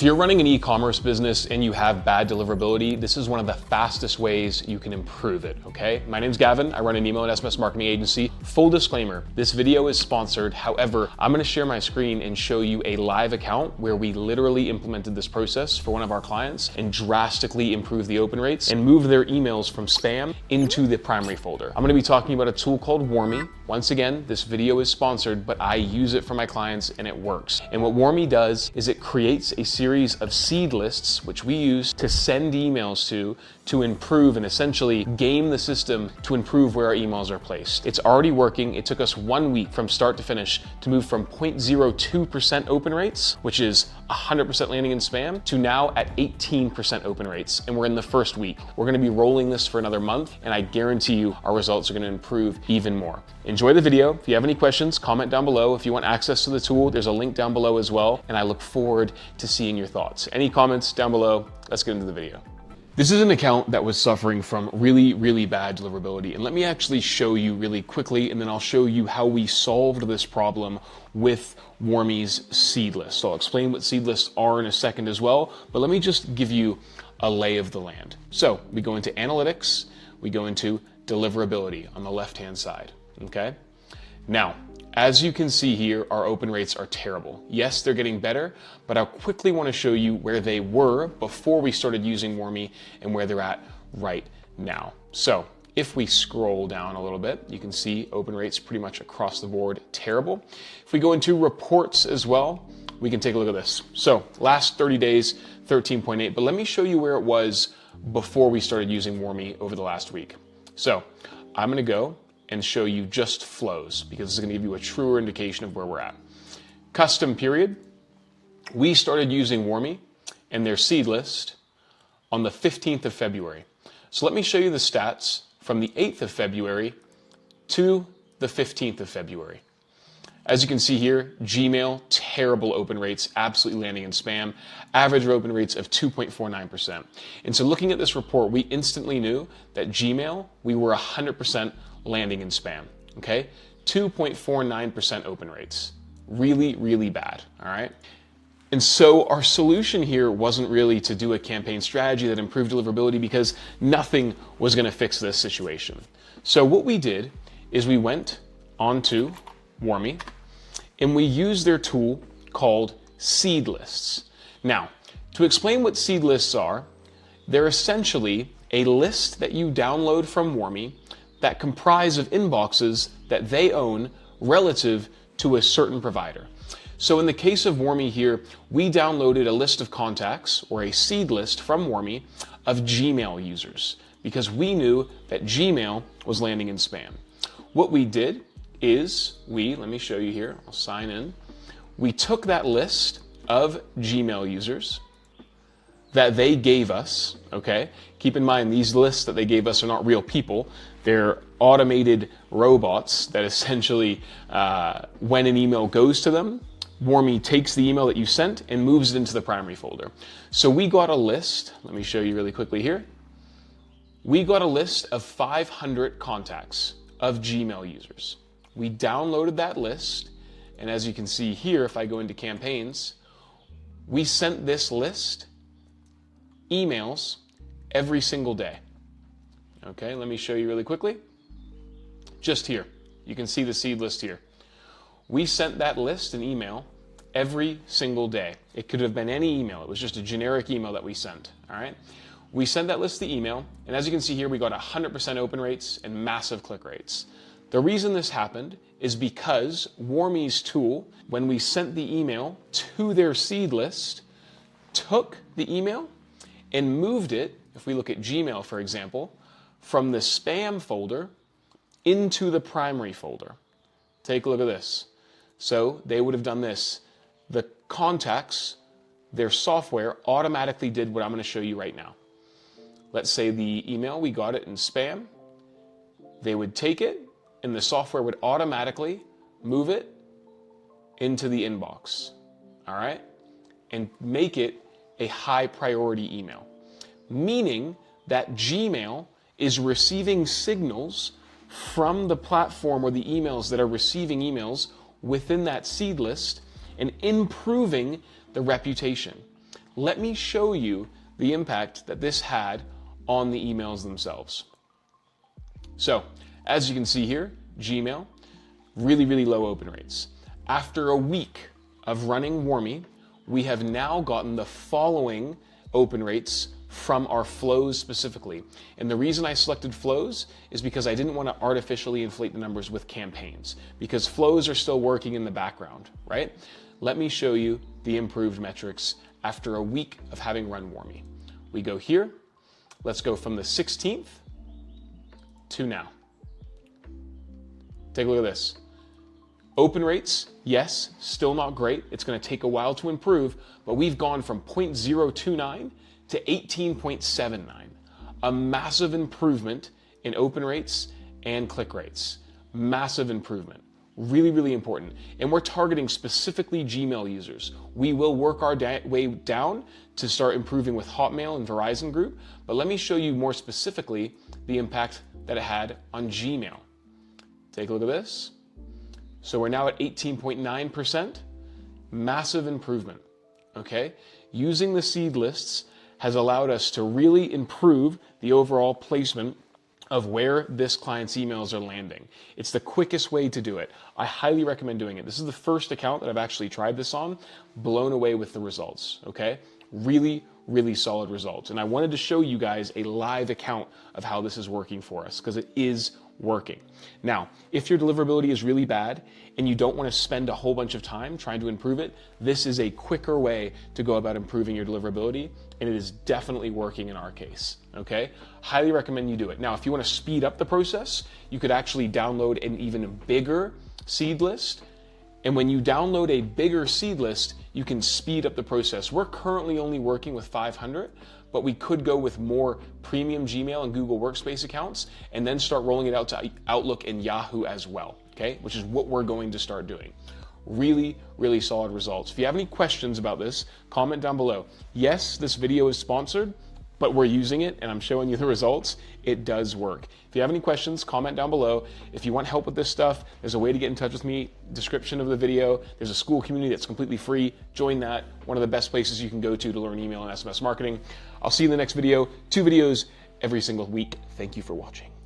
If you're running an e-commerce business and you have bad deliverability, this is one of the fastest ways you can improve it, okay? My name's Gavin, I run an email and SMS marketing agency. Full disclaimer, this video is sponsored. However, I'm gonna share my screen and show you a live account where we literally implemented this process for one of our clients and drastically improved the open rates and moved their emails from spam into the primary folder. I'm gonna be talking about a tool called Warmy. Once again, this video is sponsored, but I use it for my clients and it works. And what Warmy does is it creates a series of seed lists, which we use to send emails to improve and essentially game the system to improve where our emails are placed. It's already working. It took us 1 week from start to finish to move from 0.02% open rates, which is 100% landing in spam, to now at 18% open rates. And we're in the first week. We're gonna be rolling this for another month, and I guarantee you our results are gonna improve even more. Enjoy the video. If you have any questions, comment down below. If you want access to the tool, there's a link down below as well, and I look forward to seeing your thoughts. Any comments down below? Let's get into the video. This is an account that was suffering from really bad deliverability. And let me actually show you really quickly, and then I'll show you how we solved this problem with Warmy's seed list. So I'll explain what seed lists are in a second as well, but let me just give you a lay of the land. So we go into analytics, we go into deliverability on the left-hand side, okay? Now, as you can see here, our open rates are terrible. Yes, they're getting better, but I quickly want to show you where they were before we started using Warmy and where they're at right now. So if we scroll down a little bit, you can see open rates pretty much across the board terrible. If we go into reports as well, we can take a look at this. So last 30 days, 13.8, but let me show you where it was before we started using Warmy over the last week. So I'm going to go and show you just flows, because it's gonna give you a truer indication of where we're at. Custom period, we started using Warmy and their seed list on the 15th of February. So let me show you the stats from the 8th of February to the 15th of February. As you can see here, Gmail, terrible open rates, absolutely landing in spam, average open rates of 2.49%. And so looking at this report, we instantly knew that Gmail, we were 100% landing in spam, okay? 2.49% open rates. Really bad, all right? And so our solution here wasn't really to do a campaign strategy that improved deliverability, because nothing was gonna fix this situation. So what we did is we went onto Warmy and we used their tool called seed lists. Now, to explain what seed lists are, they're essentially a list that you download from Warmy that comprise of inboxes that they own relative to a certain provider. So in the case of Warmy here, we downloaded a list of contacts, or a seed list from Warmy, of Gmail users, because we knew that Gmail was landing in spam. What we did is let me show you here, I'll sign in. We took that list of Gmail users that they gave us, okay? Keep in mind, these lists that they gave us are not real people. They're automated robots that essentially, when an email goes to them, Warmy takes the email that you sent and moves it into the primary folder. So we got a list, let me show you really quickly here. We got a list of 500 contacts of Gmail users. We downloaded that list, and as you can see here, if I go into campaigns, we sent this list emails every single day. Okay, let me show you really quickly. Just here, you can see the seed list here. We sent that list an email every single day. It could have been any email. It was just a generic email that we sent, all right? We sent that list the email, and as you can see here, we got 100% open rates and massive click rates. The reason this happened is because Warmy's tool, when we sent the email to their seed list, took the email and moved it, if we look at Gmail, for example, from the spam folder into the primary folder. Take a look at this. So they would have done this. The contacts, their software automatically did what I'm going to show you right now. Let's say the email, we got it in spam. They would take it, and the software would automatically move it into the inbox, all right? And make it a high priority email, meaning that Gmail is receiving signals from the platform or the emails that are receiving emails within that seed list and improving the reputation. Let me show you the impact that this had on the emails themselves. So, as you can see here, Gmail, really low open rates. After a week of running Warmy, we have now gotten the following open rates from our flows specifically. And the reason I selected flows is because I didn't want to artificially inflate the numbers with campaigns, because flows are still working in the background, right? Let me show you the improved metrics after a week of having run Warmy. We go here, let's go from the 16th to now. Take a look at this. Open rates, yes, still not great. It's going to take a while to improve, but we've gone from 0.029 to 18.79. A massive improvement in open rates and click rates. Massive improvement. Really important. And we're targeting specifically Gmail users. We will work our way down to start improving with Hotmail and Verizon Group, but let me show you more specifically the impact that it had on Gmail. Take a look at this. So we're now at 18.9%, massive improvement, okay? Using the seed lists has allowed us to really improve the overall placement of where this client's emails are landing. It's the quickest way to do it. I highly recommend doing it. This is the first account that I've actually tried this on, blown away with the results, okay? Really solid results. And I wanted to show you guys a live account of how this is working for us, because it is working. Now, if your deliverability is really bad and you don't want to spend a whole bunch of time trying to improve it, this is a quicker way to go about improving your deliverability, and it is definitely working in our case, okay? Highly recommend you do it. Now, if you want to speed up the process, you could actually download an even bigger seed list, and when you download a bigger seed list, you can speed up the process. We're currently only working with 500, but we could go with more premium Gmail and Google Workspace accounts and then start rolling it out to Outlook and Yahoo as well, okay? Which is what we're going to start doing. Really solid results. If you have any questions about this, comment down below. Yes, this video is sponsored, but we're using it and I'm showing you the results. It does work. If you have any questions, comment down below. If you want help with this stuff, there's a way to get in touch with me. Description of the video. There's a school community that's completely free. Join that. One of the best places you can go to learn email and SMS marketing. I'll see you in the next video. 2 videos every single week. Thank you for watching.